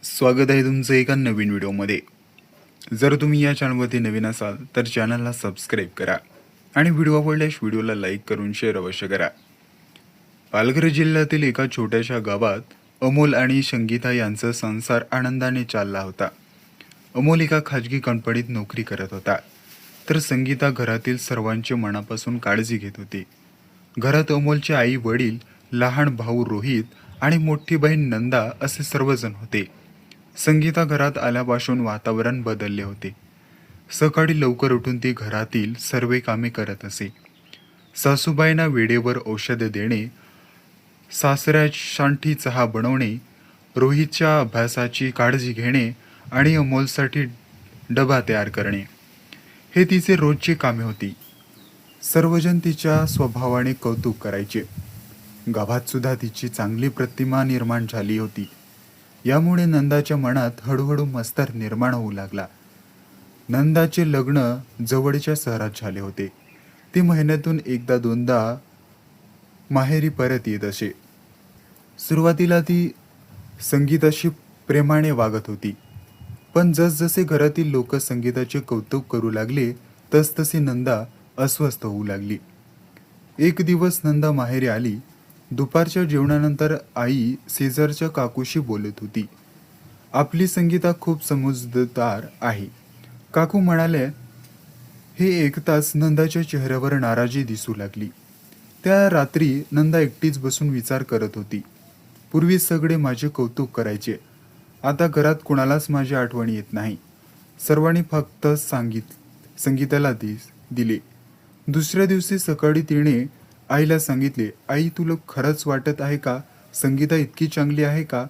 स्वागत आहे तुमचं एका नवीन व्हिडिओमध्ये। जर तुम्ही या चॅनलवरती नवीन असाल तर चॅनलला सबस्क्राईब करा आणि व्हिडिओ आवडल्यास व्हिडिओला लाईक करून शेअर अवश्य करा। पालघर जिल्ह्यातील एका छोट्याशा गावात अमोल आणि संगीता यांचा संसार आनंदाने चालला होता। अमोल एका खाजगी कंपनीत नोकरी करत होता, तर संगीता घरातील सर्वांची मनापासून काळजी घेत होती। घरात अमोलचे आई वडील, लहान भाऊ रोहित आणि मोठी बहीण नंदा असे सर्वजण होते। संगीता घरात आल्यापासून वातावरण बदलले होते। सकाळी लवकर उठून ती घरातील सर्व कामे करत असे। सासूबाईंना वेळेवर औषधे देणे, सासऱ्यासाठी चहा बनवणे, रोहितच्या अभ्यासाची काळजी घेणे आणि अमोलसाठी डबा तयार करणे हे तिचे रोजची कामे होती। सर्वजण तिच्या स्वभावाने कौतुक करायचे। गावात सुद्धा तिची चांगली प्रतिमा निर्माण झाली होती। यामुळे नंदाच्या मनात हळूहळू मत्सर निर्माण होऊ लागला। नंदाचे लग्न जवळच्या शहरात झाले होते। ती महिन्यातून एकदा दोनदा माहेरी परत येत असे। सुरुवातीला ती संगीताशी प्रेमाने वागत होती, पण जसजसे घरातील लोक संगीताचे कौतुक करू लागले तसतशी नंदा अस्वस्थ होऊ लागली। एक दिवस नंदा माहेरी आली। दुपारच्या जेवणानंतर आई शेजारच्या काकूशी बोलत होती। आपली संगीता खूप समजूतदार आहे, काकू म्हणाले। हे ऐकताच नंदाच्या चेहऱ्यावर नाराजी दिसू लागली। त्या रात्री नंदा एकटीच बसून विचार करत होती। पूर्वी सगळे माझे कौतुक करायचे, आता घरात कुणालाच माझी आठवण येत नाही। सर्वांनी फक्त संगीताला दिले। दुसऱ्या दिवशी सकाळी तिने आईला सांगितले, आई तुला खरंच वाटत आहे का संगीता इतकी चांगली आहे का?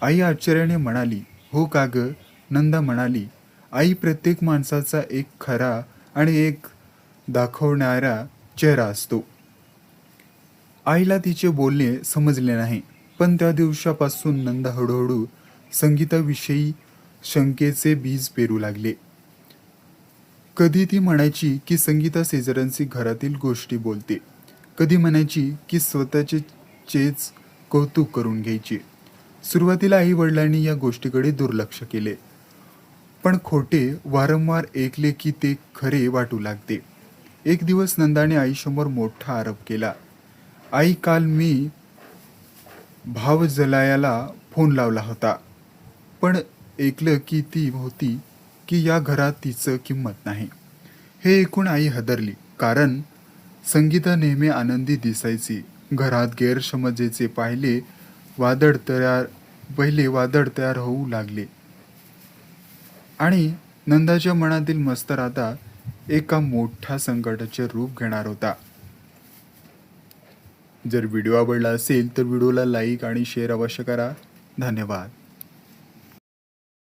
आई आश्चर्याने म्हणाली, हो का ग? नंदा म्हणाली, आई प्रत्येक माणसाचा एक खरा आणि एक दाखवणारा चेहरा असतो। आईला तिचे बोलणे समजले नाही, पण त्या दिवसापासून नंदा हळूहळू संगीताविषयी शंकेचे बीज पेरू लागले। कधी ती म्हणायची की संगीता शेजाऱ्यांशी घरातील गोष्टी बोलते, कधी म्हणायची की स्वतःचेच कौतुक करून घ्यायची। सुरुवातीला आई वडिलांनी या गोष्टीकडे दुर्लक्ष केले, पण खोटे वारंवार ऐकले की ते खरे वाटू लागते। एक दिवस नंदाने आईसमोर मोठा आरोप केला, आई काल मी भावजलायाला फोन लावला होता, पण ऐकलं की ती होती की या घरात तिचं किंमत नाही। हे ऐकून आई हादरली, कारण संगीता नेहमी आनंदी दिसायची। घरात गैरसमजाचे पहिले वादळ तयार होऊ लागले आणि नंदाच्या मनातील मत्सर आता एका मोठ्या संकटाचे रूप घेणार होता। जर व्हिडिओ आवडला असेल तर व्हिडिओला लाईक आणि शेअर अवश्य करा। धन्यवाद।